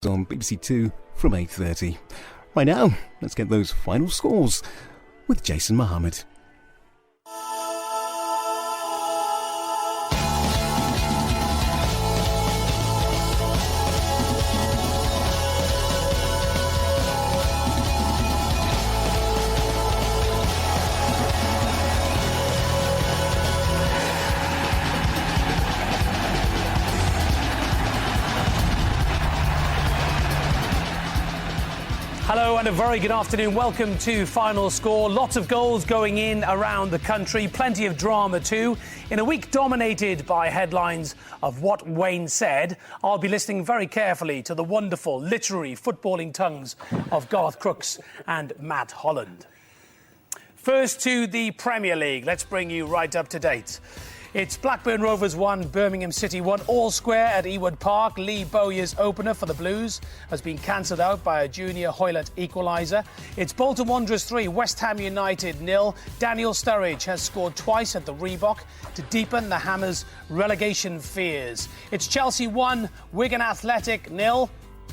On BBC Two from 8:30. Right now, let's get those final scores with Jason Mohammad. Hello and a very good afternoon. Welcome to Final Score. Lots of goals going in around the country. Plenty of drama too. In a week dominated by headlines of what Wayne said, I'll be listening very carefully to the wonderful literary footballing tongues of Garth Crooks and Matt Holland. First to the Premier League. Let's bring you right up to date. It's Blackburn Rovers 1, Birmingham City 1, all square at Ewood Park. Lee Bowyer's opener for the Blues has been cancelled out by a junior Hoylett equaliser. It's Bolton Wanderers 3, West Ham United 0. Daniel Sturridge has scored twice at the Reebok to deepen the Hammers' relegation fears. It's Chelsea 1, Wigan Athletic 0.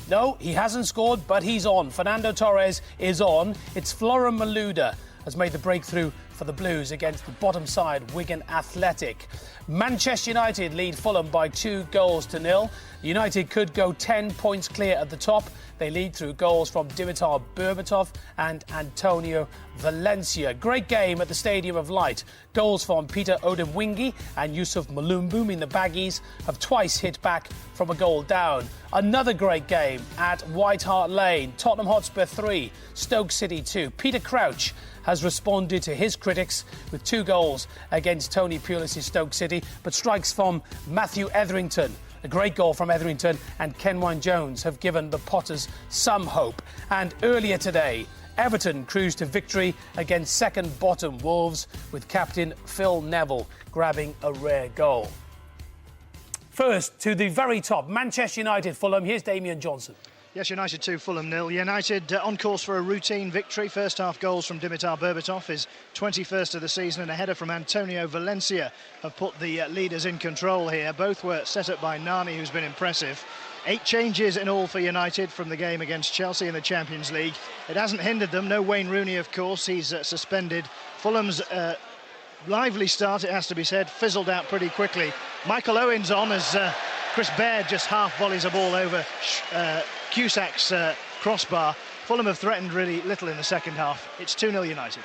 No, he hasn't scored, but he's on. Fernando Torres is on. It's Florent Malouda has made the breakthrough for the Blues against the bottom side, Wigan Athletic. Manchester United lead Fulham by 2-0. United could go 10 points clear at the top. They lead through goals from Dimitar Berbatov and Antonio Valencia. Great game at the Stadium of Light. Goals from Peter Odemwingie and Yusuf Malumbu mean the Baggies have twice hit back from a goal down. Another great game at White Hart Lane. Tottenham Hotspur 3, Stoke City 2. Peter Crouch has responded to his critics with 2 goals against Tony Pulis' Stoke City, but strikes from Matthew Etherington, a great goal from Etherington, and Kenwyne Jones have given the Potters some hope. And earlier today, Everton cruised to victory against second-bottom Wolves, with captain Phil Neville grabbing a rare goal. First, to the very top, Manchester United, Fulham. Here's Damian Johnson. Yes, United 2, Fulham 0. United on course for a routine victory. First half goals from Dimitar Berbatov, his 21st of the season, and a header from Antonio Valencia have put the leaders in control here. Both were set up by Nani, who's been impressive. 8 changes in all for United from the game against Chelsea in the Champions League. It hasn't hindered them. No Wayne Rooney, of course. He's suspended. Fulham's lively start, it has to be said, fizzled out pretty quickly. Michael Owen's on as Chris Baird just half volleys a ball over Cusac's crossbar. Fulham have threatened really little in the second half. It's 2-0 United.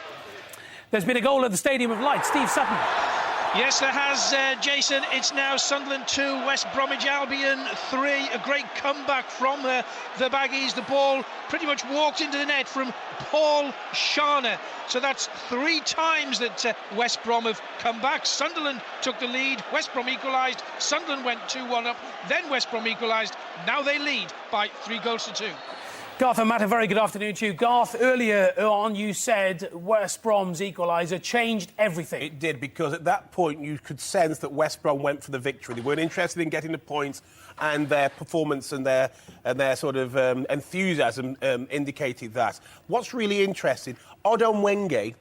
There's been a goal at the Stadium of Light. Steve Sutton. Yes, there has, Jason. It's now Sunderland 2, West Bromwich Albion 3. A great comeback from the Baggies. The ball pretty much walked into the net from Paul Scharner. So that's 3 times that West Brom have come back. Sunderland took the lead. West Brom equalised. Sunderland went 2-1 up. Then West Brom equalised. Now they lead by 3-2. Garth and Matt, a very good afternoon to you. Garth, earlier on you said West Brom's equaliser changed everything. It did, because at that point you could sense that West Brom went for the victory. They weren't interested in getting the points, and their performance and their sort of enthusiasm indicated that. What's really interesting, Odemwingie,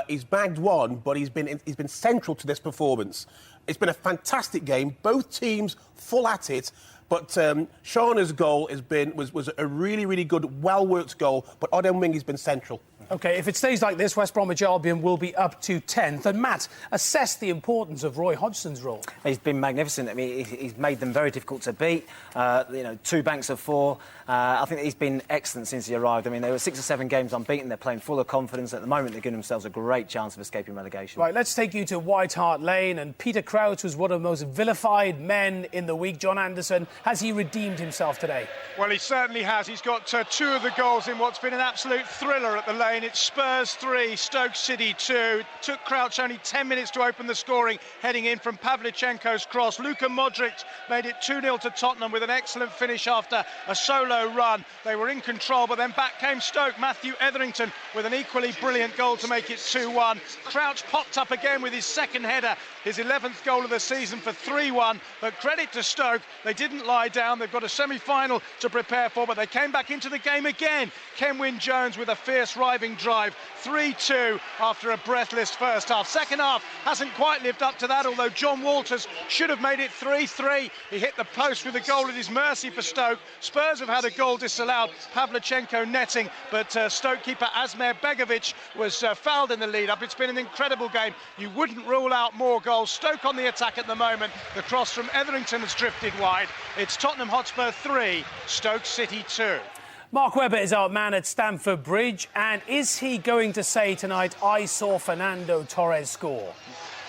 he's bagged 1, but he's been central to this performance. It's been a fantastic game. Both teams full at it. But Shauna's goal was a really, really good, well-worked goal, but Odemwingie's been central. OK, if it stays like this, West Bromwich Albion will be up to 10th. And Matt, assess the importance of Roy Hodgson's role. He's been magnificent. I mean, he's made them very difficult to beat. 2 banks of 4. I think he's been excellent since he arrived. I mean, they were 6 or 7 games unbeaten. They're playing full of confidence. At the moment, they're giving themselves a great chance of escaping relegation. Right, let's take you to White Hart Lane. And Peter Crouch was one of the most vilified men in the week. John Anderson, has he redeemed himself today? Well, he certainly has. He's got 2 of the goals in what's been an absolute thriller at the Lane. It's Spurs 3, Stoke City 2. Took Crouch only 10 minutes to open the scoring, heading in from Pavlyuchenko's cross. Luka Modric made it 2-0 to Tottenham with an excellent finish after a solo run. They were in control, but then back came Stoke. Matthew Etherington with an equally brilliant goal to make it 2-1. Crouch popped up again with his second header, his 11th goal of the season for 3-1. But credit to Stoke, they didn't lie down. They've got a semi-final to prepare for, but they came back into the game again. Kenwyne Jones with a fierce riving driving drive. 3-2 after a breathless first half. Second half hasn't quite lived up to that, although John Walters should have made it 3-3. He hit the post with a goal at his mercy for Stoke. Spurs have had a goal disallowed, Pavlyuchenko netting, but Stoke keeper Asmer Begovic was fouled in the lead-up. It's been an incredible game. You wouldn't rule out more goals. Stoke on the attack at the moment. The cross from Etherington has drifted wide. It's Tottenham Hotspur 3, Stoke City 2. Mark Webber is our man at Stamford Bridge, and is he going to say tonight, I saw Fernando Torres score?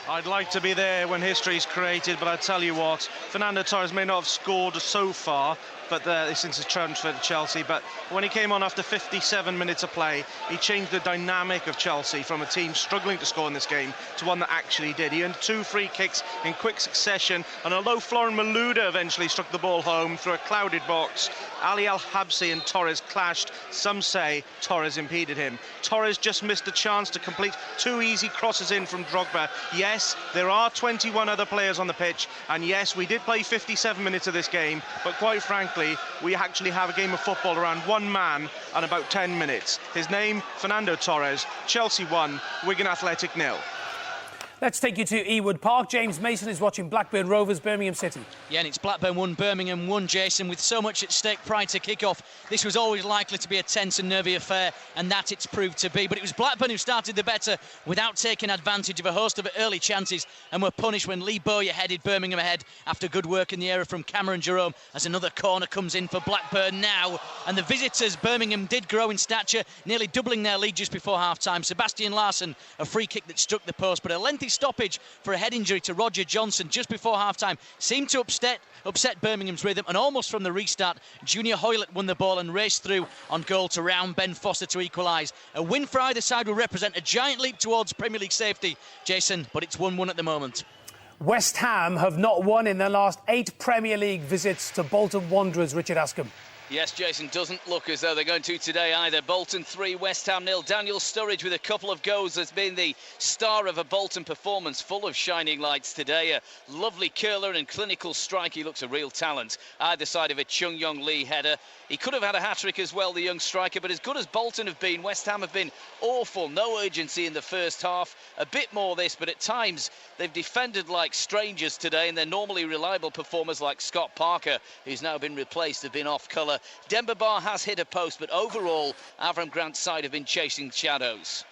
I'd like to be there when history is created, but I tell you what, Fernando Torres may not have scored so far, but since his transfer to Chelsea, but when he came on after 57 minutes of play, he changed the dynamic of Chelsea from a team struggling to score in this game to one that actually did. He earned 2 free kicks in quick succession, and although Florin Malouda eventually struck the ball home through a clouded box, Ali Al-Habsi and Torres clashed. Some say Torres impeded him. Torres just missed a chance to complete 2 easy crosses in from Drogba. Yes, there are 21 other players on the pitch, and yes, we did play 57 minutes of this game, but quite frankly, we actually have a game of football around one man and about 10 minutes. His name, Fernando Torres. Chelsea 1, Wigan Athletic 0. Let's take you to Ewood Park. James Mason is watching Blackburn Rovers, Birmingham City. Yeah, and it's Blackburn 1, Birmingham 1, Jason. With so much at stake prior to kick-off, this was always likely to be a tense and nervy affair, and that it's proved to be. But it was Blackburn who started the better without taking advantage of a host of early chances, and were punished when Lee Bowyer headed Birmingham ahead after good work in the area from Cameron Jerome, as another corner comes in for Blackburn now. And the visitors, Birmingham, did grow in stature, nearly doubling their lead just before half-time. Sebastian Larsson, a free kick that struck the post, but a lengthy stoppage for a head injury to Roger Johnson just before half-time seemed to upset Birmingham's rhythm, and almost from the restart, Junior Hoylett won the ball and raced through on goal to round Ben Foster to equalise. A win for either side will represent a giant leap towards Premier League safety, Jason, but it's 1-1 at the moment. West Ham have not won in their last 8 Premier League visits to Bolton Wanderers. Richard Askham. Yes, Jason, doesn't look as though they're going to today either. Bolton 3, West Ham 0. Daniel Sturridge with a couple of goals has been the star of a Bolton performance, full of shining lights today. A lovely curler and clinical strike. He looks a real talent. Either side of a Chung Yong Lee header. He could have had a hat-trick as well, the young striker, but as good as Bolton have been, West Ham have been awful. No urgency in the first half. A bit more this, but at times they've defended like strangers today, and their normally reliable performers like Scott Parker, who's now been replaced, have been off colour. Demba Ba has hit a post, but overall, Avram Grant's side have been chasing shadows.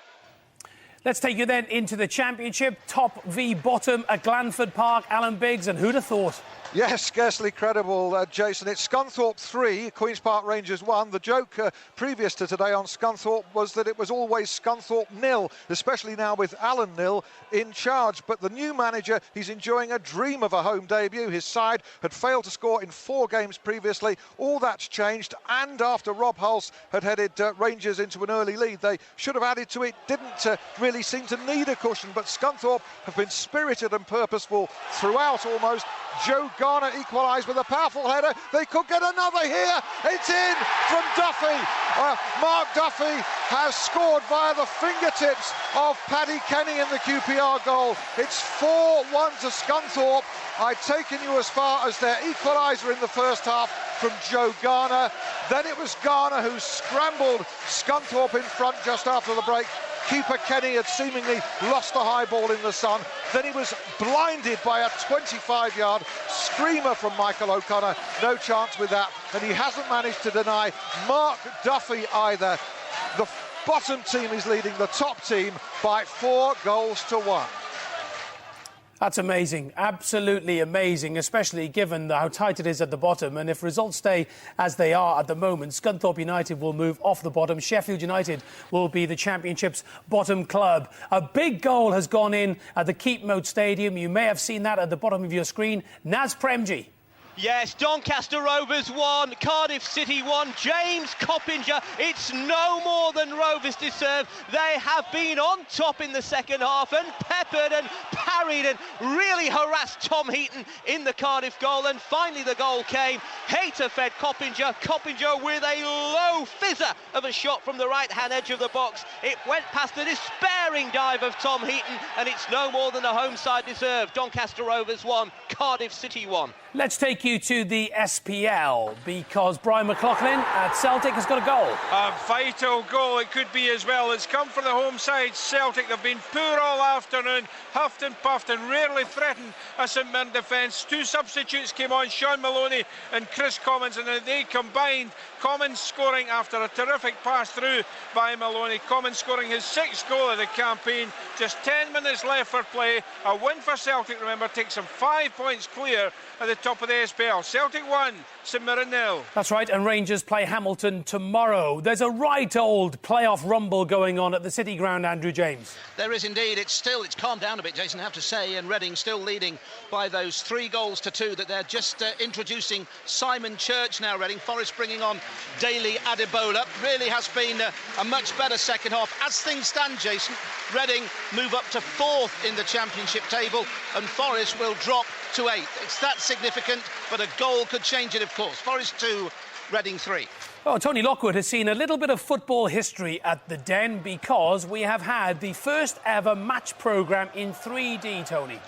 Let's take you then into the Championship. Top v bottom at Glanford Park. Alan Biggs, and who'd have thought? Yes, scarcely credible, Jason. It's Scunthorpe 3, Queen's Park Rangers 1. The joke previous to today on Scunthorpe was that it was always Scunthorpe 0, especially now with Alan 0 in charge. But the new manager, he's enjoying a dream of a home debut. His side had failed to score in 4 games previously. All that's changed, and after Rob Hulse had headed Rangers into an early lead, they should have added to it. Didn't really seem to need a cushion, but Scunthorpe have been spirited and purposeful throughout almost. Joe Garner equalised with a powerful header. They could get another here. It's in from Duffy. Mark Duffy has scored via the fingertips of Paddy Kenny in the QPR goal. It's 4-1 to Scunthorpe. I'd taken you as far as their equaliser in the first half from Joe Garner. Then it was Garner who scrambled Scunthorpe in front just after the break. Keeper Kenny had seemingly lost the high ball in the sun. Then he was blinded by a 25-yard screamer from Michael O'Connor. No chance with that. And he hasn't managed to deny Mark Duffy either. The bottom team is leading the top team by 4-1. That's amazing, absolutely amazing, especially given how tight it is at the bottom. And if results stay as they are at the moment, Scunthorpe United will move off the bottom. Sheffield United will be the Championship's bottom club. A big goal has gone in at the Keep Moat Stadium. You may have seen that at the bottom of your screen. Naz Premji. Yes, Doncaster Rovers 1, Cardiff City 1, James Coppinger. It's no more than Rovers deserve. They have been on top in the second half and peppered and parried and really harassed Tom Heaton in the Cardiff goal. And finally the goal came. Hayter fed Coppinger. Coppinger with a low fizzer of a shot from the right-hand edge of the box. It went past the despairing dive of Tom Heaton, and it's no more than the home side deserved. Doncaster Rovers 1, Cardiff City 1. Let's take you to the SPL because Brian McLaughlin at Celtic has got a goal. A vital goal it could be as well. It's come from the home side, Celtic. They've been poor all afternoon, huffed and puffed and rarely threatened a St Mirren defence. Two substitutes came on, Sean Maloney and Chris Commons, and they combined. Commons scoring after a terrific pass through by Maloney. Commons scoring his 6th goal of the campaign. Just 10 minutes left for play. A win for Celtic, remember, takes them 5 points clear at the top of the SPL. Celtic 1, St Mirren 0. That's right, and Rangers play Hamilton tomorrow. There's a right old playoff rumble going on at the City Ground, Andrew James. There is indeed. It's calmed down a bit, Jason, I have to say, and Reading still leading by those 3 goals to 2 that they're just introducing Simon Church now, Reading. Forest bringing on Daly Adebola. Really has been a much better second half. As things stand, Jason, Reading move up to 4th in the Championship table and Forest will drop to 8th. It's that significant, but a goal could change it, of course. Forest 2, Reading 3. Oh, Tony Lockwood has seen a little bit of football history at the Den because we have had the first ever match programme in 3D, Tony.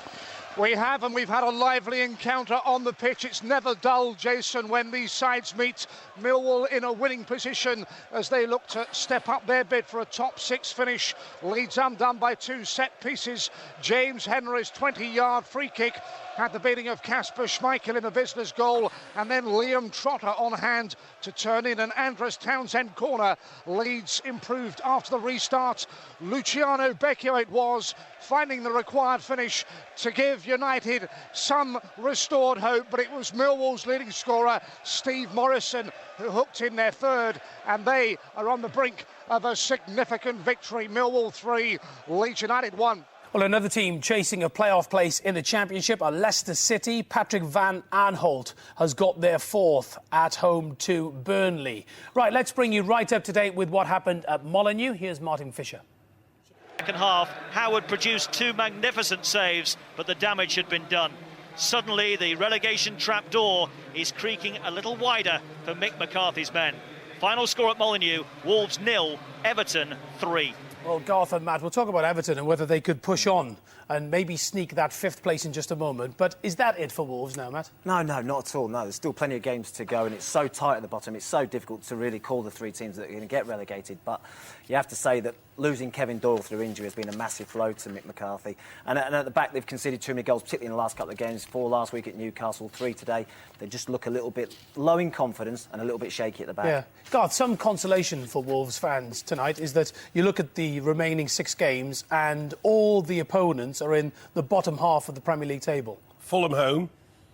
We have, and we've had a lively encounter on the pitch. It's never dull, Jason, when these sides meet. Millwall in a winning position as they look to step up their bid for a top 6 finish. Leeds undone by 2 set pieces. James Henry's 20-yard free kick had the beating of Kasper Schmeichel in the visitors' goal, and then Liam Trotter on hand to turn in an Andres Townsend corner. Leeds improved after the restart. Luciano Becchio it was, finding the required finish to give United some restored hope, but it was Millwall's leading scorer, Steve Morrison, who hooked in their 3rd, and they are on the brink of a significant victory. Millwall 3, Leeds United 1. Well, another team chasing a playoff place in the Championship are Leicester City. Patrick Van Aanholt has got their 4th at home to Burnley. Right, let's bring you right up to date with what happened at Molineux. Here's Martin Fisher. Second half, Howard produced 2 magnificent saves, but the damage had been done. Suddenly, the relegation trapdoor is creaking a little wider for Mick McCarthy's men. Final score at Molineux, Wolves 0, Everton 3. Well, Garth and Matt, we'll talk about Everton and whether they could push on and maybe sneak that 5th place in just a moment. But is that it for Wolves now, Matt? No, not at all. No, there's still plenty of games to go, and it's so tight at the bottom. It's so difficult to really call the 3 teams that are going to get relegated. But you have to say that losing Kevin Doyle through injury has been a massive blow to Mick McCarthy. And at the back, they've conceded too many goals, particularly in the last couple of games. 4 last week at Newcastle, 3 today. They just look a little bit low in confidence and a little bit shaky at the back. Yeah. Garth, some consolation for Wolves fans tonight is that you look at the remaining 6 games and all the opponents are in the bottom half of the Premier League table. Fulham home,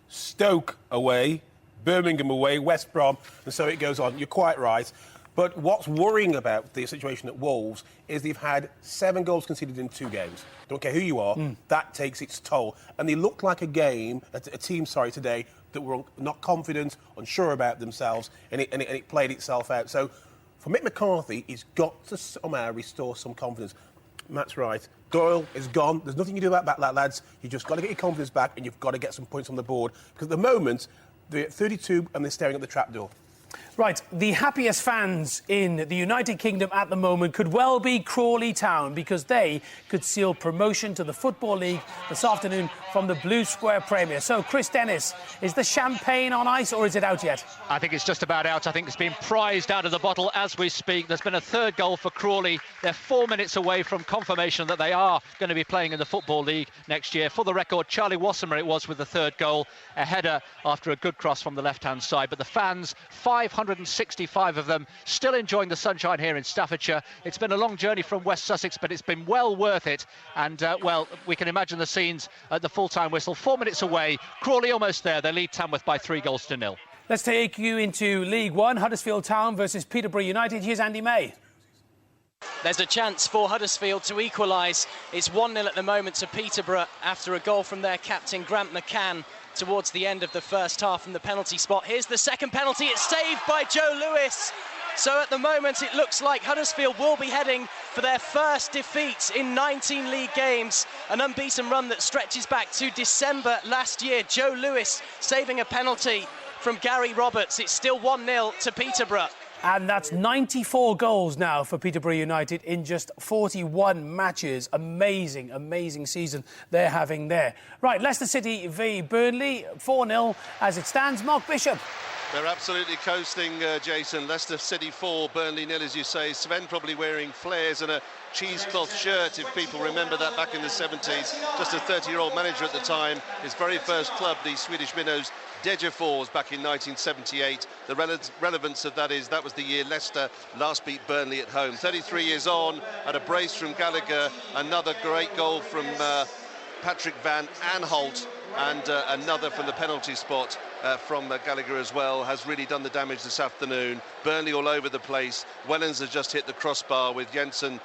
Stoke away, Birmingham away, West Brom, and so it goes on. You're quite right. But what's worrying about the situation at Wolves is they've had 7 goals conceded in 2 games. Don't care who you are, that takes its toll. And they looked like a team today that were not confident, unsure about themselves, and it played itself out. So for Mick McCarthy, he's got to somehow restore some confidence. Matt's right. Doyle is gone. There's nothing you can do about that, lads. You've just got to get your confidence back and you've got to get some points on the board. Because at the moment, they're at 32 and they're staring at the trapdoor. Right, the happiest fans in the United Kingdom at the moment could well be Crawley Town because they could seal promotion to the Football League this afternoon from the Blue Square Premier. So, Chris Dennis, is the champagne on ice or is it out yet? I think it's just about out. I think it's been prized out of the bottle as we speak. There's been a 3rd goal for Crawley. They're 4 minutes away from confirmation that they are going to be playing in the Football League next year. For the record, Charlie Wassemer it was with the 3rd goal, a header after a good cross from the left-hand side. But the fans, 565 of them, still enjoying the sunshine here in Staffordshire. It's been a long journey from West Sussex, but it's been well worth it. And, well, we can imagine the scenes at the full-time whistle. 4 minutes away, Crawley almost there. They lead Tamworth by 3-0. Let's take you into League One, Huddersfield Town versus Peterborough United. Here's Andy May. There's a chance for Huddersfield to equalise. It's 1-0 at the moment to Peterborough after a goal from their captain, Grant McCann, towards the end of the first half from the penalty spot. Here's the second penalty. It's saved by Joe Lewis. So at the moment, it looks like Huddersfield will be heading for their first defeat in 19 league games, an unbeaten run that stretches back to December last year. Joe Lewis saving a penalty from Gary Roberts. It's still 1-0 to Peterborough. And that's 94 goals now for Peterborough United in just 41 matches. Amazing, amazing season they're having there. Right, Leicester City v Burnley, 4-0 as it stands. Mark Bishop. They're absolutely coasting, Jason. Leicester City 4, Burnley 0, as you say. Sven probably wearing flares and a cheesecloth shirt, if people remember that back in the 70s. Just a 30-year-old manager at the time. His very first club, the Swedish minnows, Degerfors, back in 1978. The relevance of that is that was the year Leicester last beat Burnley at home. 33 years on, at a brace from Gallagher, another great goal from Patrick Van Aanholt, and another from the penalty spot from Gallagher as well, has really done the damage this afternoon. Burnley all over the place. Wellens has just hit the crossbar with Jensen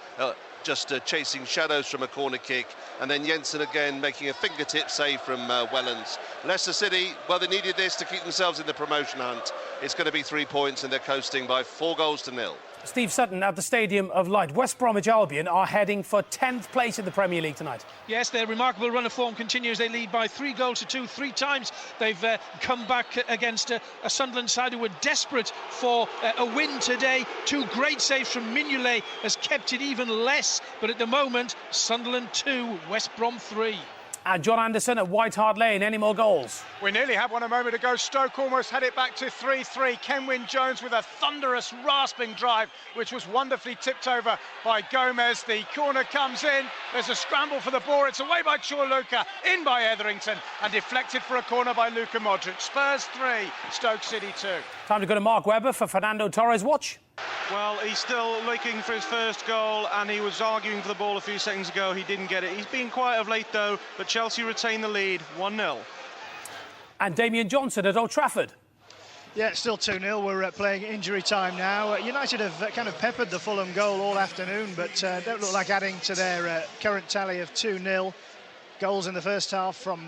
just chasing shadows from a corner kick, and then Jensen again making a fingertip save from Wellens. Leicester City, well, they needed this to keep themselves in the promotion hunt. It's going to be 3 points, and they're coasting by 4-0. Steve Sutton at the Stadium of Light. West Bromwich Albion are heading for 10th place in the Premier League tonight. Yes, their remarkable run of form continues. They lead by 3-2. 3 times they've come back against a Sunderland side who were desperate for a win today. 2 great saves from Mignolet has kept it even less. But at the moment, Sunderland 2, West Brom 3. And John Anderson at White Hart Lane. Any more goals? We nearly had one a moment ago. Stoke almost had it back to 3-3. Kenwyn Jones with a thunderous, rasping drive, which was wonderfully tipped over by Gomez. The corner comes in. There's a scramble for the ball. It's away by Chorluka, in by Etherington, and deflected for a corner by Luka Modric. Spurs 3, Stoke City 2. Time to go to Mark Webber for Fernando Torres Watch. Well, he's still looking for his first goal, and he was arguing for the ball a few seconds ago. He didn't get it. He's been quiet of late, though, but Chelsea retain the lead, 1-0. And Damian Johnson at Old Trafford. Yeah, it's still 2-0. We're playing injury time now. United have kind of peppered the Fulham goal all afternoon, but don't look like adding to their current tally of 2-0. Goals in the first half from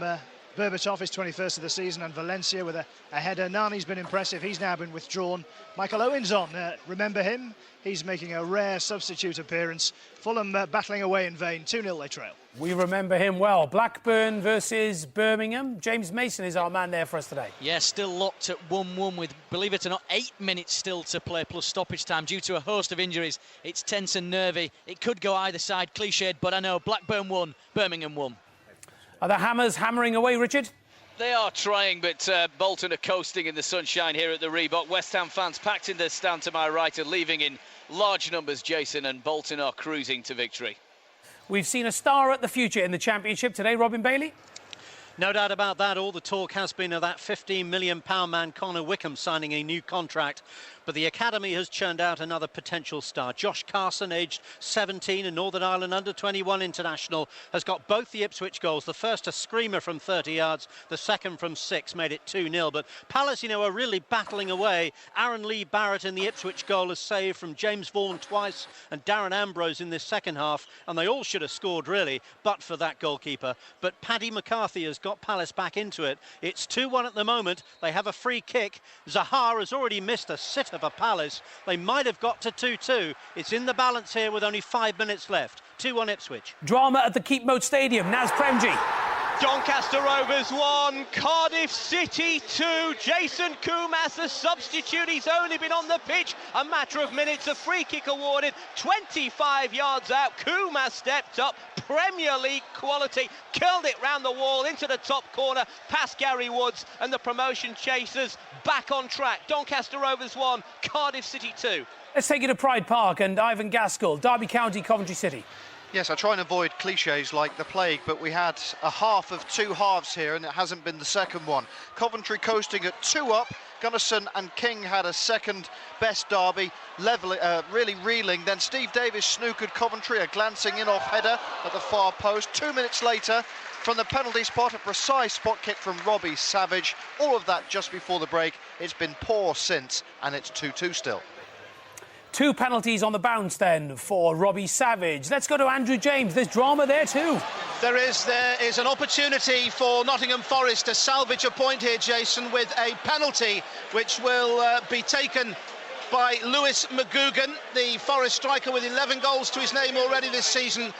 Berbatov, his 21st of the season, and Valencia with a header. Nani's been impressive. He's now been withdrawn. Michael Owen's on. Remember him? He's making a rare substitute appearance. Fulham battling away in vain. 2-0 they trail. We remember him well. Blackburn versus Birmingham. James Mason is our man there for us today. Yeah, still locked at 1-1 with, believe it or not, 8 minutes still to play plus stoppage time due to a host of injuries. It's tense and nervy. It could go either side, cliched, but I know Blackburn won, Birmingham won. Are the Hammers hammering away, Richard? They are trying, but Bolton are coasting in the sunshine here at the Reebok. West Ham fans packed in the stand to my right are leaving in large numbers, Jason, and Bolton are cruising to victory. We've seen a star at the future in the Championship today, Robin Bailey. No doubt about that. All the talk has been of that £15 million man Connor Wickham signing a new contract. But the Academy has churned out another potential star. Josh Carson, aged 17, a Northern Ireland under-21 international, has got both the Ipswich goals. The first a screamer from 30 yards, the second from 6, made it 2-0. But Palace, are really battling away. Aaron Lee Barrett in the Ipswich goal has saved from James Vaughan twice and Darren Ambrose in this second half. And they all should have scored, really, but for that goalkeeper. But Paddy McCarthy has got Palace back into it. It's 2-1 at the moment. They have a free kick. Zaha has already missed a sitter for Palace. They might have got to 2-2. It's in the balance here with only 5 minutes left. 2-1 Ipswich. Drama at the Keep Moat Stadium. Naz Premji. Doncaster Rovers 1, Cardiff City 2. Jason Koumas, the substitute. He's only been on the pitch a matter of minutes. A free kick awarded 25 yards out. Koumas stepped up. Premier League quality. Curled it round the wall into the top corner past Gary Woods, and the promotion chasers back on track. Doncaster Rovers 1, Cardiff City 2. Let's take you to Pride Park and Ivan Gaskell, Derby County, Coventry City. Yes, I try and avoid cliches like the plague, but we had a half of 2 halves here, and it hasn't been the second one. Coventry coasting at 2 up. Gunnison and King had a second best derby, really reeling. Then Steve Davis snookered Coventry, a glancing in-off header at the far post. 2 minutes later, from the penalty spot, a precise spot kick from Robbie Savage. All of that just before the break. It's been poor since, and it's 2-2 still. 2 penalties on the bounce then for Robbie Savage. Let's go to Andrew James. There's drama there too. There is an opportunity for Nottingham Forest to salvage a point here, Jason, with a penalty which will be taken by Lewis McGugan, the Forest striker with 11 goals to his name already this season.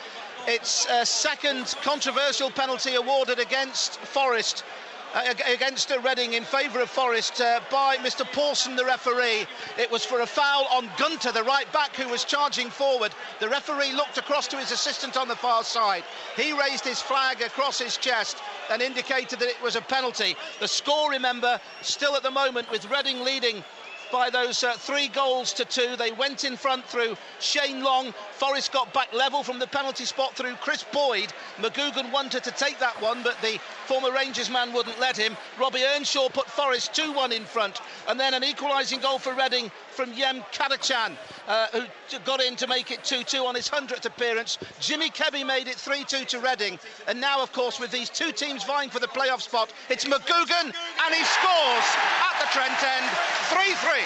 It's a second controversial penalty awarded against Forest against Reading in favour of Forest by Mr Pawson, the referee. It was for a foul on Gunter, the right back, who was charging forward. The referee looked across to his assistant on the far side. He raised his flag across his chest and indicated that it was a penalty. The score, remember, still at the moment with Reading leading by those 3-2. They went in front through Shane Long. Forest got back level from the penalty spot through Chris Boyd. McGugan wanted to take that one, but the former Rangers man wouldn't let him. Robbie Earnshaw put Forest 2-1 in front, and then an equalising goal for Reading from Yem Kadachan, who got in to make it 2-2 on his 100th appearance. Jimmy Kebby made it 3-2 to Reading, and now, of course, with these two teams vying for the playoff spot, it's McGugan, and he scores at the Trent End, 3-3.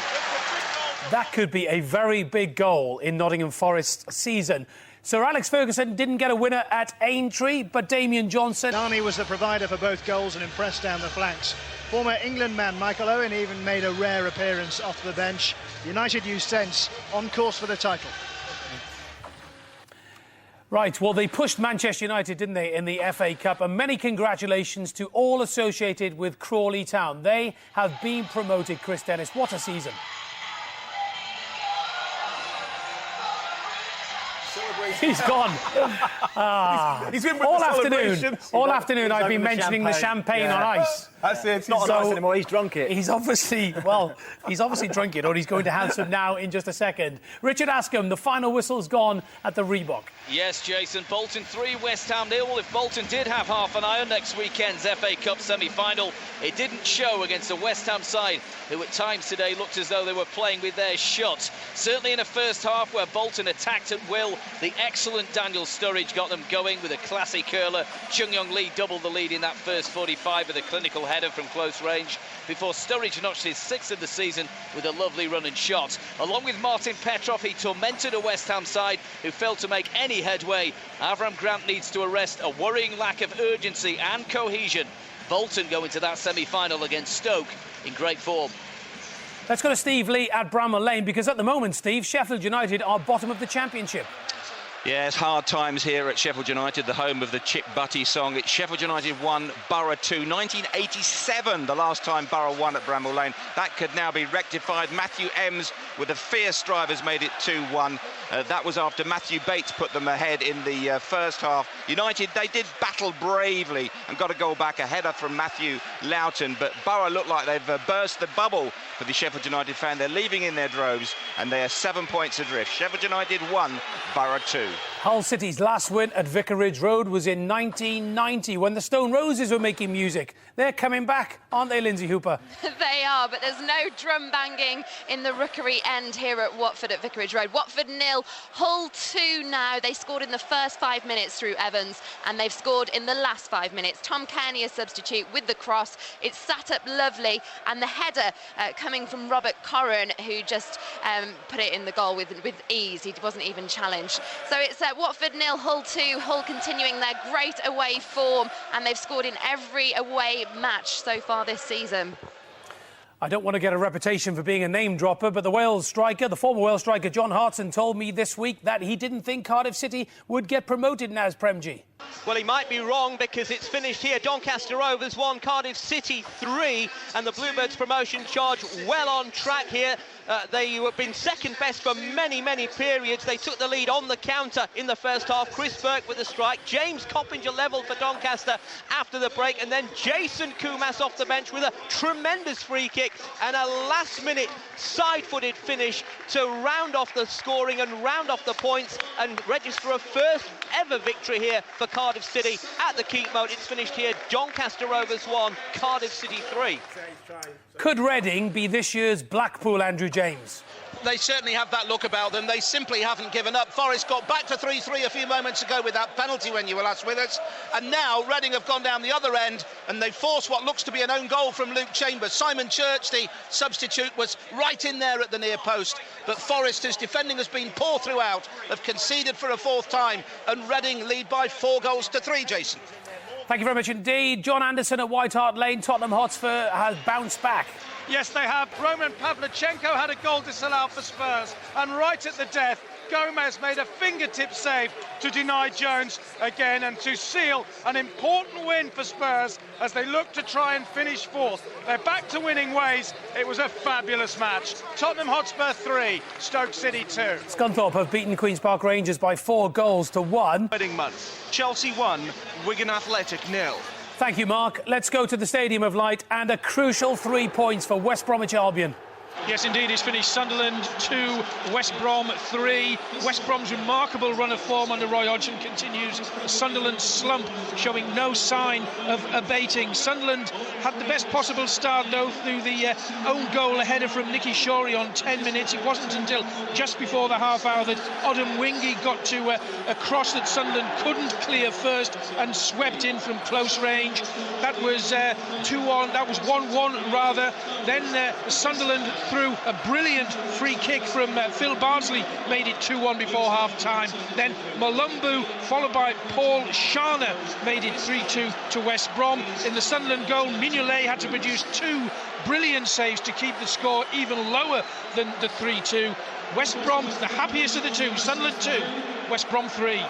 That could be a very big goal in Nottingham Forest's season. Sir Alex Ferguson didn't get a winner at Aintree, but Damien Johnson... Nani was the provider for both goals and impressed down the flanks. Former England man Michael Owen even made a rare appearance off the bench. United used sense, on course for the title. Right, well, they pushed Manchester United, didn't they, in the FA Cup, and many congratulations to all associated with Crawley Town. They have been promoted, Chris Dennis. What a season. He's gone. He's been with all the afternoon. All afternoon, I've been mentioning the champagne on ice. That's it. It's not on ice anymore. He's drunk it. He's obviously drunk it, or he's going to have some now in just a second. Richard Askham, the final whistle's gone at the Reebok. Yes, Jason. Bolton 3, West Ham 0. Well, if Bolton did have half an eye on next weekend's FA Cup semi-final, it didn't show against the West Ham side, who at times today looked as though they were playing with their shot. Certainly in the first half, where Bolton attacked at will, the excellent Daniel Sturridge got them going with a classy curler. Chung Young Lee doubled the lead in that first 45 with a clinical header from close range, before Sturridge notched his 6th of the season with a lovely running shot. Along with Martin Petrov, he tormented a West Ham side who failed to make any headway. Avram Grant needs to arrest a worrying lack of urgency and cohesion. Bolton go into that semi-final against Stoke in great form. Let's go to Steve Lee at Bramall Lane, because at the moment, Steve, Sheffield United are bottom of the Championship. Yes, hard times here at Sheffield United, the home of the Chick Butty song. It's Sheffield United 1, Borough 2. 1987, the last time Borough won at Bramall Lane. That could now be rectified. Matthew Ems with a fierce drive has made it 2-1. That was after Matthew Bates put them ahead in the first half. United, they did battle bravely and got a goal back, a header from Matthew Loughton. But Borough look like they've burst the bubble for the Sheffield United fan. They're leaving in their droves, and they are 7 points adrift. Sheffield United 1, Borough 2. Hull City's last win at Vicarage Road was in 1990, when the Stone Roses were making music. They're coming back, aren't they, Lindsay Hooper? They are, but there's no drum banging in the Rookery End here at Watford at Vicarage Road. Watford 0, Hull 2 now. They scored in the first 5 minutes through Evans, and they've scored in the last 5 minutes. Tom Kearney, a substitute, with the cross. It's sat up lovely, and the header coming from Robert Corran, who just put it in the goal with ease. He wasn't even challenged. So it's Watford 0, Hull 2. Hull continuing their great away form, and they've scored in every away match so far this season. I don't want to get a reputation for being a name dropper, but the former Wales striker John Hartson told me this week that he didn't think Cardiff City would get promoted now as Prem G. Well, he might be wrong, because it's finished here. Doncaster Rovers 1, Cardiff City 3, and the Bluebirds promotion charge well on track here. They have been second best for many, many periods. They took the lead on the counter in the first half. Chris Burke with a strike. James Coppinger level for Doncaster after the break, and then Jason Kumas off the bench with a tremendous free kick and a last-minute side-footed finish to round off the scoring and round off the points and register a first ever victory here for Cardiff City at the Keep Mode. It's finished here. Doncaster Rovers 1, Cardiff City 3. Could Reading be this year's Blackpool, Andrew James? They certainly have that look about them. They simply haven't given up. Forest got back to 3-3 a few moments ago with that penalty when you were last with us. And now Reading have gone down the other end, and they forced what looks to be an own goal from Luke Chambers. Simon Church, the substitute, was right in there at the near post. But Forest, whose defending has been poor throughout, have conceded for a fourth time, and Reading lead by 4-3, Jason. Thank you very much indeed. John Anderson at White Hart Lane. Tottenham Hotspur has bounced back. Yes, they have. Roman Pavlyuchenko had a goal disallowed for Spurs, and right at the death, Gomez made a fingertip save to deny Jones again and to seal an important win for Spurs as they look to try and finish fourth. They're back to winning ways. It was a fabulous match. Tottenham Hotspur 3, Stoke City 2. Scunthorpe have beaten Queen's Park Rangers by 4 goals to 1. Wedding month. Chelsea 1, Wigan Athletic 0. Thank you, Mark. Let's go to the Stadium of Light and a crucial 3 points for West Bromwich Albion. Yes, indeed, he's finished Sunderland 2, West Brom 3. West Brom's remarkable run of form under Roy Hodgson continues. Sunderland's slump showing no sign of abating. Sunderland had the best possible start, though, through the own goal header from Nicky Shorey on 10 minutes. It wasn't until just before the half hour that Odom Wingy got to a cross that Sunderland couldn't clear first and swept in from close range. That was 2-1. That was 1-1 rather. Then Sunderland, through a brilliant free kick from Phil Bardsley, made it 2-1 before half-time. Then Malumbu, followed by Paul Sharner, made it 3-2 to West Brom. In the Sunderland goal, Mignolet had to produce 2 brilliant saves to keep the score even lower than the 3-2. West Brom, the happiest of the two. Sunderland 2, West Brom 3.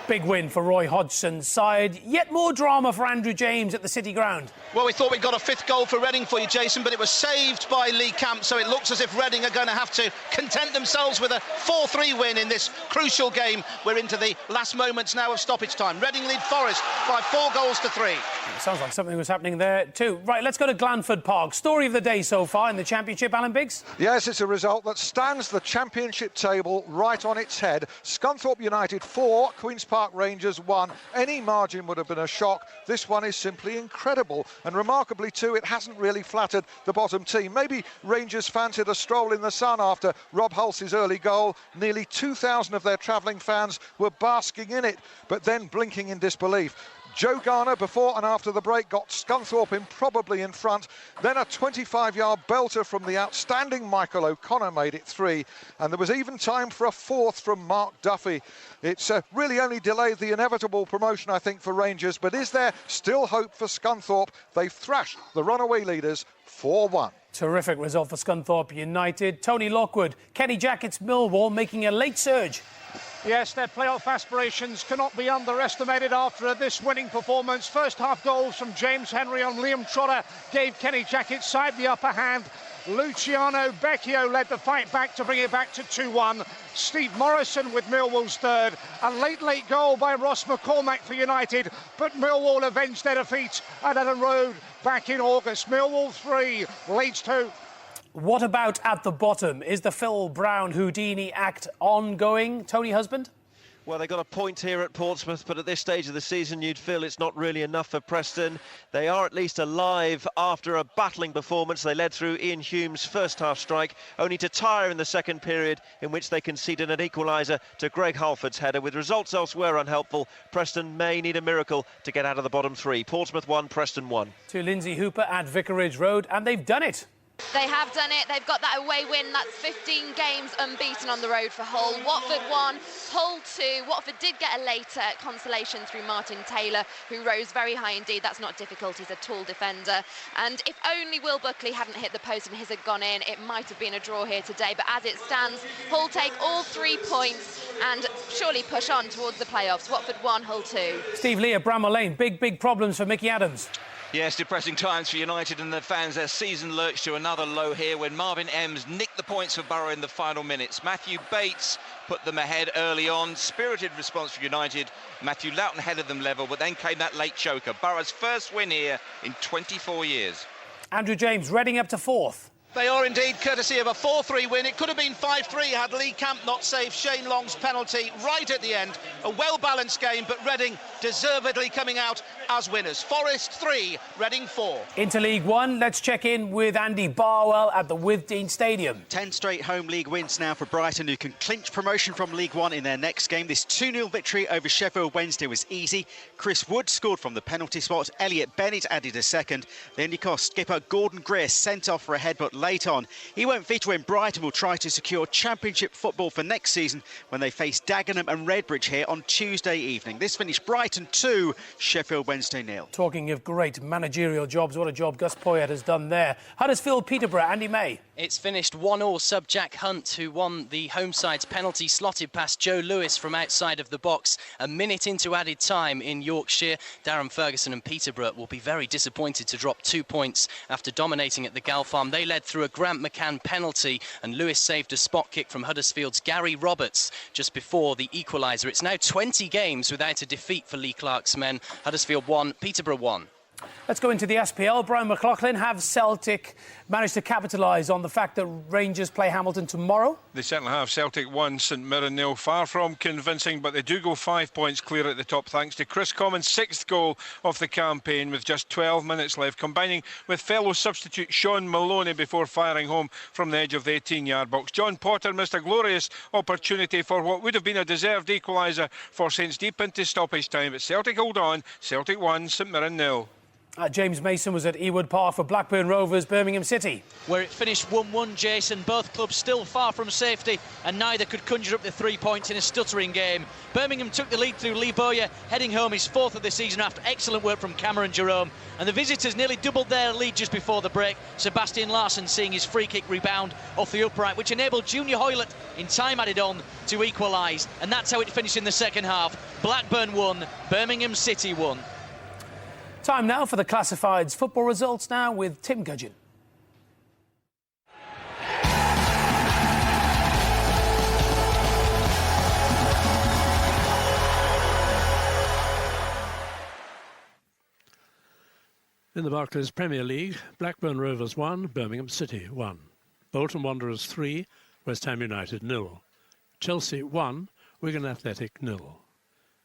Big win for Roy Hodgson's side. Yet more drama for Andrew James at the City Ground. Well, we thought we got a 5th goal for Reading for you, Jason, but it was saved by Lee Camp, so it looks as if Reading are going to have to content themselves with a 4-3 win in this crucial game. We're into the last moments now of stoppage time. Reading lead Forest by 4 goals to 3. It sounds like something was happening there too. Right, let's go to Glanford Park. Story of the day so far in the Championship, Alan Biggs? Yes, it's a result that stands the Championship table right on its head. Scunthorpe United 4, Queen's Park Rangers 1. Any margin would have been a shock. This one is simply incredible. And remarkably too, it hasn't really flattered the bottom team. Maybe Rangers fancied a stroll in the sun after Rob Hulse's early goal. Nearly 2,000 of their travelling fans were basking in it, but then blinking in disbelief. Joe Garner, before and after the break, got Scunthorpe improbably in front. Then a 25-yard belter from the outstanding Michael O'Connor made it 3. And there was even time for a 4th from Mark Duffy. It's really only delayed the inevitable promotion, I think, for Rangers. But is there still hope for Scunthorpe? They've thrashed the runaway leaders 4-1. Terrific result for Scunthorpe United. Tony Lockwood, Kenny Jackett's Millwall making a late surge. Yes, their playoff aspirations cannot be underestimated after this winning performance. First half goals from James Henry on Liam Trotter gave Kenny Jackett's side the upper hand. Luciano Becchio led the fight back to bring it back to 2-1. Steve Morrison with Millwall's 3rd. A late goal by Ross McCormack for United, but Millwall avenged their defeat at Ellen Road back in August. Millwall 3, Leeds 2. What about at the bottom? Is the Phil Brown Houdini act ongoing? Tony Husband? Well, they got a point here at Portsmouth, but at this stage of the season, you'd feel it's not really enough for Preston. They are at least alive after a battling performance. They led through Ian Hume's first half strike, only to tire in the second period, in which they conceded an equaliser to Greg Halford's header. With results elsewhere unhelpful, Preston may need a miracle to get out of the bottom 3. Portsmouth 1, Preston 1. To Lindsay Hooper at Vicarage Road, and they've done it. They have done it. They've got that away win. That's 15 games unbeaten on the road for Hull. Watford 1, Hull 2. Watford did get a later consolation through Martin Taylor, who rose very high indeed. That's not difficult. He's a tall defender. And if only Will Buckley hadn't hit the post and his had gone in, it might have been a draw here today. But as it stands, Hull take all 3 points and surely push on towards the playoffs. Watford 1, Hull 2. Steve Lee at Bramall Lane. Big problems for Mickey Adams. Yes, depressing times for United and their fans. Their season lurched to another low here when Marvin Ems nicked the points for Borough in the final minutes. Matthew Bates put them ahead early on. Spirited response for United. Matthew Loughton headed them level, but then came that late choker. Borough's first win here in 24 years. Andrew James, Reading up to 4th. They are indeed, courtesy of a 4-3 win. It could have been 5-3 had Lee Camp not saved Shane Long's penalty right at the end. A well-balanced game, but Reading deservedly coming out as winners. Forest 3, Reading 4. Into League One, let's check in with Andy Barwell at the Withdean Stadium. 10 straight home league wins now for Brighton, who can clinch promotion from League One in their next game. This 2-0 victory over Sheffield Wednesday was easy. Chris Wood scored from the penalty spot. Elliot Bennett added a second. Then Newcastle skipper Gordon Greer sent off for a headbutt late on. He won't feature when Brighton will try to secure Championship football for next season when they face Dagenham and Redbridge here on Tuesday evening. This finished Brighton 2, Sheffield Wednesday 0. Talking of great managerial jobs, what a job Gus Poyet has done there. Huddersfield, Peterborough, Andy May. It's finished 1-1. Sub Jack Hunt, who won the home side's penalty, slotted past Joe Lewis from outside of the box. A minute into added time in Yorkshire. Darren Ferguson and Peterborough will be very disappointed to drop 2 points after dominating at the Gal Farm. They led through a Grant McCann penalty, and Lewis saved a spot kick from Huddersfield's Gary Roberts just before the equaliser. It's now 20 games without a defeat for Lee Clark's men. Huddersfield 1, Peterborough 1. Let's go into the SPL. Brian McLaughlin, have Celtic managed to capitalise on the fact that Rangers play Hamilton tomorrow? They certainly have. Celtic 1, St Mirren 0. Far from convincing, but they do go 5 points clear at the top thanks to Chris Common's 6th goal of the campaign with just 12 minutes left, combining with fellow substitute Sean Maloney before firing home from the edge of the 18-yard box. John Potter missed a glorious opportunity for what would have been a deserved equaliser for Saints deep into stoppage time. But Celtic hold on. Celtic 1, St Mirren 0. James Mason was at Ewood Park for Blackburn Rovers, Birmingham City. Where it finished 1-1, Jason. Both clubs still far from safety, and neither could conjure up the 3 points in a stuttering game. Birmingham took the lead through Lee Bowyer, heading home his 4th of the season after excellent work from Cameron Jerome. And the visitors nearly doubled their lead just before the break. Sebastian Larsson seeing his free kick rebound off the upright, which enabled Junior Hoylett, in time added on, to equalise. And that's how it finished in the second half. Blackburn 1, Birmingham City 1. Time now for the Classifieds football results now with Tim Gudgin. In the Barclays Premier League, Blackburn Rovers 1, Birmingham City 1. Bolton Wanderers 3, West Ham United 0. Chelsea 1, Wigan Athletic 0.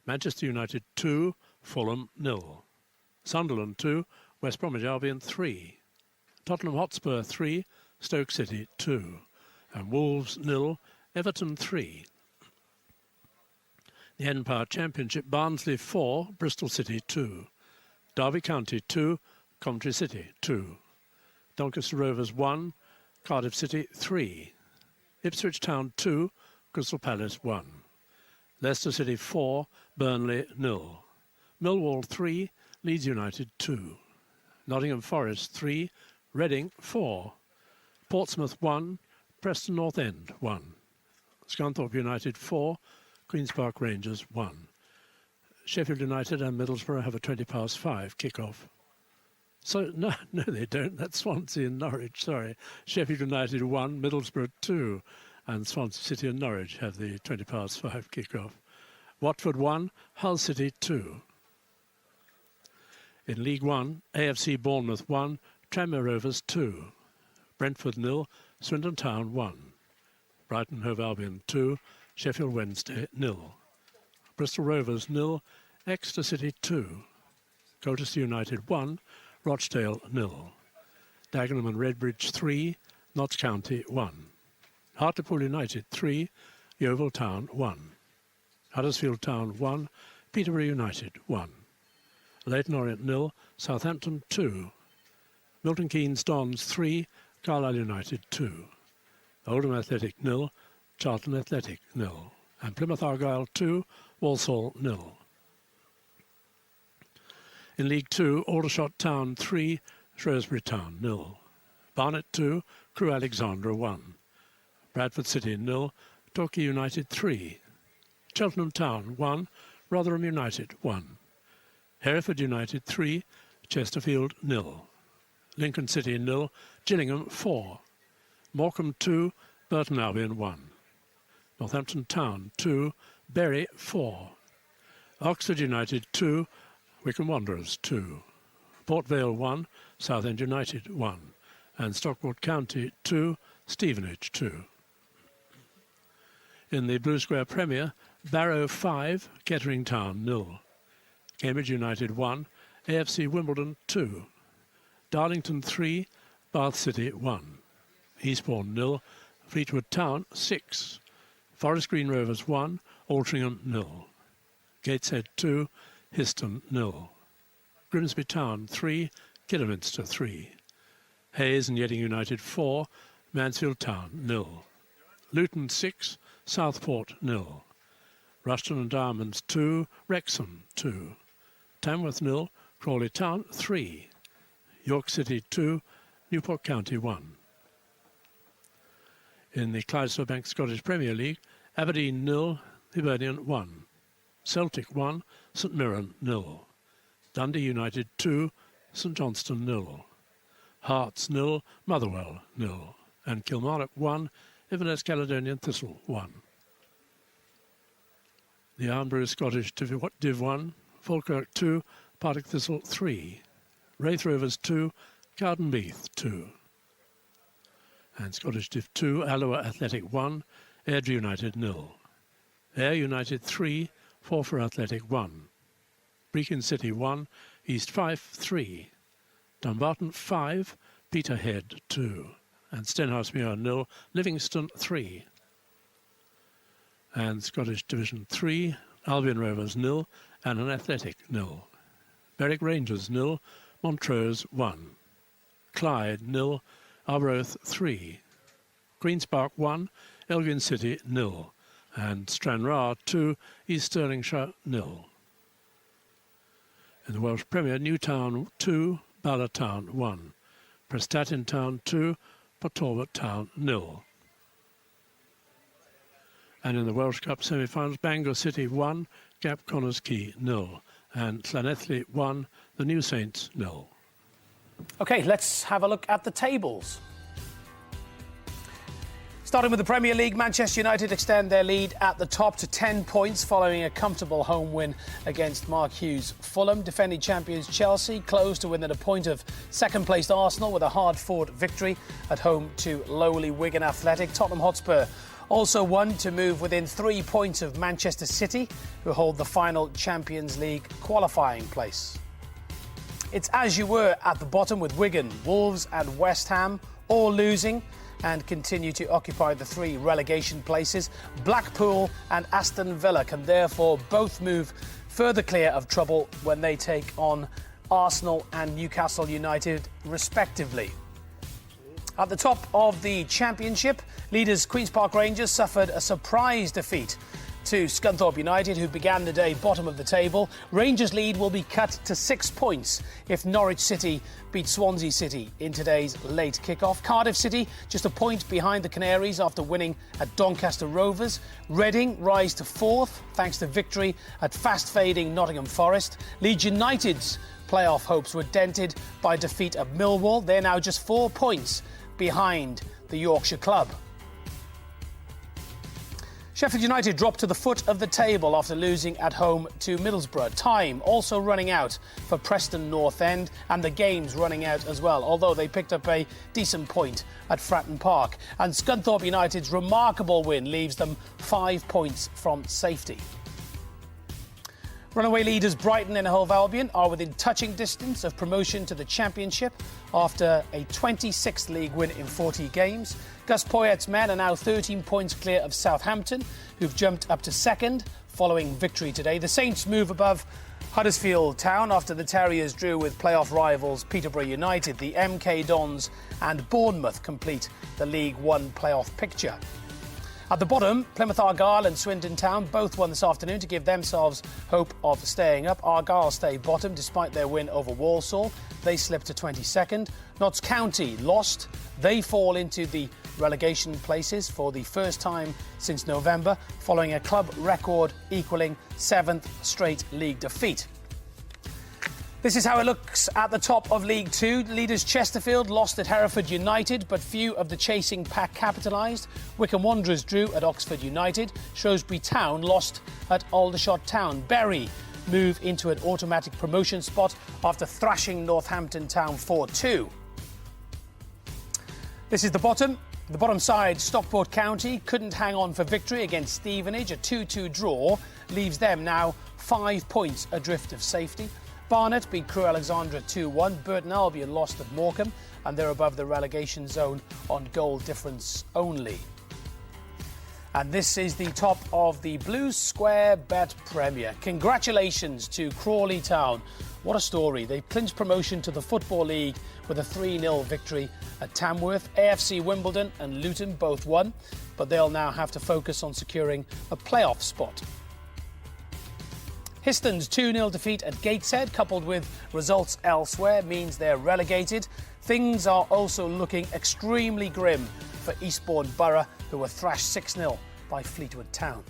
Manchester United 2, Fulham 0. Sunderland 2, West Bromwich Albion 3. Tottenham Hotspur 3, Stoke City 2. And Wolves 0, Everton 3. The Empire Championship, Barnsley 4, Bristol City 2. Derby County 2, Coventry City 2. Doncaster Rovers 1, Cardiff City 3. Ipswich Town 2, Crystal Palace 1. Leicester City 4, Burnley 0. Millwall 3, Leeds United 2. Nottingham Forest 3, Reading 4. Portsmouth 1, Preston North End 1. Scunthorpe United 4, Queen's Park Rangers 1. Sheffield United and Middlesbrough have a 5:20 kick-off. So, no, they don't. That's Swansea and Norwich, sorry. Sheffield United 1, Middlesbrough 2. And Swansea City and Norwich have the 5:20 kick-off. Watford 1, Hull City 2. In League 1, AFC Bournemouth 1, Tranmere Rovers 2. Brentford 0, Swindon Town 1. Brighton Hove Albion 2, Sheffield Wednesday 0. Bristol Rovers 0, Exeter City 2. Colchester United 1, Rochdale 0. Dagenham and Redbridge 3, Notts County 1. Hartlepool United 3, Yeovil Town 1. Huddersfield Town 1, Peterborough United 1. Leyton Orient 0, Southampton 2. Milton Keynes Dons 3, Carlisle United 2. Oldham Athletic 0, Charlton Athletic 0. And Plymouth Argyle 2, Walsall 0. In League 2, Aldershot Town 3, Shrewsbury Town 0. Barnet 2, Crewe Alexandra 1. Bradford City 0, Torquay United 3. Cheltenham Town 1, Rotherham United 1. Hereford United 3, Chesterfield 0. Lincoln City 0, Gillingham 4. Morecambe 2, Burton Albion 1. Northampton Town 2, Bury 4. Oxford United 2, Wycombe Wanderers 2. Port Vale 1, Southend United 1. And Stockport County 2, Stevenage 2. In the Blue Square Premier, Barrow 5, Kettering Town 0. Cambridge United 1, AFC Wimbledon 2. Darlington 3, Bath City 1. Eastbourne 0, Fleetwood Town 6. Forest Green Rovers 1, Altrincham 0. Gateshead 2, Histon 0. Grimsby Town 3, Kidderminster 3. Hayes and Yeading United 4, Mansfield Town 0. Luton 6, Southport 0. Rushton and Diamonds 2, Wrexham 2. Tamworth 0, Crawley Town 3. York City 2, Newport County 1. In the Clydesdale Scottish Premier League, Aberdeen 0, Hibernian 1. Celtic 1, St Mirren 0. Dundee United 2, St Johnstone 0. Hearts 0, Motherwell 0. And Kilmarnock 1, Inverness Caledonian Thistle 1. The Arnbury Scottish Div 1, Falkirk 2, Partick Thistle 3. Wraith Rovers 2, Cowdenbeath 2. And Scottish Div 2, Alloa Athletic 1, Airdrie United 0. Ayr United 3, Forfar Athletic 1. Brechin City 1, East Fife 3. Dumbarton 5, Peterhead 2. And Stenhousemuir 0, Livingston 3. And Scottish Division 3, Albion Rovers 0, and an Athletic 0. Berwick Rangers 0, Montrose 1. Clyde 0, Arbroath 3. Queen's Park 1, Elgin City 0. And Stranraer 2, East Stirlingshire 0. In the Welsh Premier, Newtown 2, Bala Town 1. Prestatyn Town 2, Port Talbot Town 0. And in the Welsh Cup semi-finals, Bangor City 1, Gap Connors Quay 0. And Llanelli 1, the New Saints 0. OK, let's have a look at the tables. Starting with the Premier League, Manchester United extend their lead at the top to 10 points following a comfortable home win against Mark Hughes' Fulham. Defending champions Chelsea close to within a point of second-placed Arsenal with a hard-fought victory at home to lowly Wigan Athletic. Tottenham Hotspur also won to move within 3 points of Manchester City, who hold the final Champions League qualifying place. It's as you were at the bottom with Wigan, Wolves and West Ham all losing and continue to occupy the 3 relegation places. Blackpool and Aston Villa can therefore both move further clear of trouble when they take on Arsenal and Newcastle United respectively. At the top of the Championship, leaders Queen's Park Rangers suffered a surprise defeat to Scunthorpe United, who began the day bottom of the table. Rangers' lead will be cut to 6 points if Norwich City beat Swansea City in today's late kick-off. Cardiff City just a point behind the Canaries after winning at Doncaster Rovers. Reading rise to 4th thanks to victory at fast-fading Nottingham Forest. Leeds United's playoff hopes were dented by defeat at Millwall. They're now just 4 points behind the Yorkshire club. Sheffield United dropped to the foot of the table after losing at home to Middlesbrough. Time also running out for Preston North End, and the game's running out as well, although they picked up a decent point at Fratton Park. And Scunthorpe United's remarkable win leaves them 5 points from safety. Runaway leaders Brighton and Hove Albion are within touching distance of promotion to the Championship after a 26th league win in 40 games. Gus Poyet's men are now 13 points clear of Southampton, who've jumped up to second following victory today. The Saints move above Huddersfield Town after the Terriers drew with playoff rivals Peterborough United. The MK Dons and Bournemouth complete the League One playoff picture. At the bottom, Plymouth Argyle and Swindon Town both won this afternoon to give themselves hope of staying up. Argyle stay bottom despite their win over Walsall. They slipped to 22nd. Notts County lost. They fall into the relegation places for the first time since November, following a club record equaling 7th straight league defeat. This is how it looks at the top of League Two. Leaders Chesterfield lost at Hereford United, but few of the chasing pack capitalised. Wycombe Wanderers drew at Oxford United. Shrewsbury Town lost at Aldershot Town. Bury move into an automatic promotion spot after thrashing Northampton Town 4-2. This is the bottom. The bottom side, Stockport County, couldn't hang on for victory against Stevenage. A 2-2 draw leaves them now 5 points adrift of safety. Barnet beat Crewe Alexandra 2-1. Burton Albion lost at Morecambe, and they're above the relegation zone on goal difference only. And this is the top of the Blue Square Bet Premier. Congratulations to Crawley Town. What a story. They clinched promotion to the Football League with a 3-0 victory at Tamworth. AFC Wimbledon and Luton both won, but they'll now have to focus on securing a playoff spot. Histon's 2-0 defeat at Gateshead, coupled with results elsewhere, means they're relegated. Things are also looking extremely grim for Eastbourne Borough, who were thrashed 6-0 by Fleetwood Town.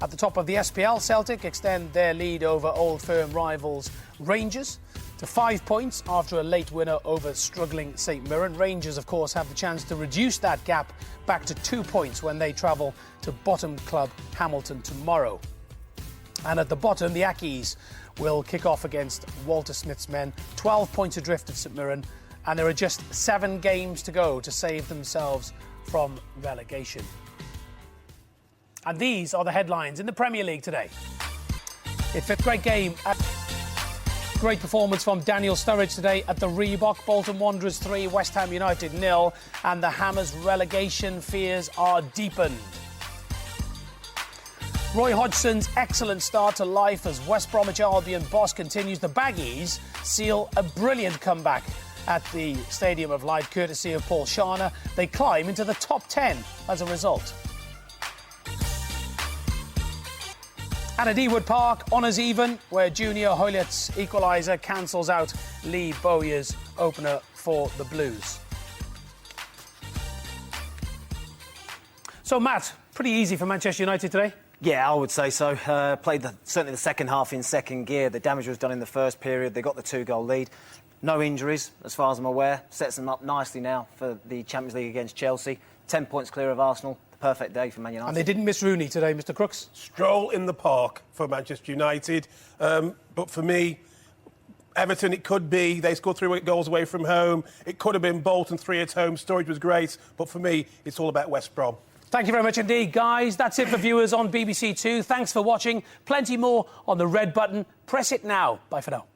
At the top of the SPL, Celtic extend their lead over Old Firm rivals Rangers to 5 points after a late winner over struggling St Mirren. Rangers, of course, have the chance to reduce that gap back to 2 points when they travel to bottom club Hamilton tomorrow. And at the bottom, the Ackies will kick off against Walter Smith's men, 12 points adrift at St Mirren, and there are just 7 games to go to save themselves from relegation. And these are the headlines in the Premier League today. Great game. Great performance from Daniel Sturridge today at the Reebok. Bolton Wanderers 3, West Ham United 0, and the Hammers' relegation fears are deepened. Roy Hodgson's excellent start to life as West Bromwich Albion boss continues. The Baggies seal a brilliant comeback at the Stadium of Light, courtesy of Paul Sharner. They climb into the top 10 as a result. And at Ewood Park, honours even, where Junior Hoylett's equaliser cancels out Lee Bowyer's opener for the Blues. So, Matt, pretty easy for Manchester United today? Yeah, I would say so. Played certainly the second half in second gear. The damage was done in the first period. They got the 2-goal lead. No injuries, as far as I'm aware. Sets them up nicely now for the Champions League against Chelsea. 10 points clear of Arsenal. Perfect day for Man United. And they didn't miss Rooney today, Mr. Crooks. Stroll in the park for Manchester United. But for me, Everton, it could be. They scored 3 goals away from home. It could have been Bolton 3 at home. Sturridge was great. But for me, it's all about West Brom. Thank you very much indeed, guys. That's it for viewers on BBC Two. Thanks for watching. Plenty more on the red button. Press it now. Bye for now.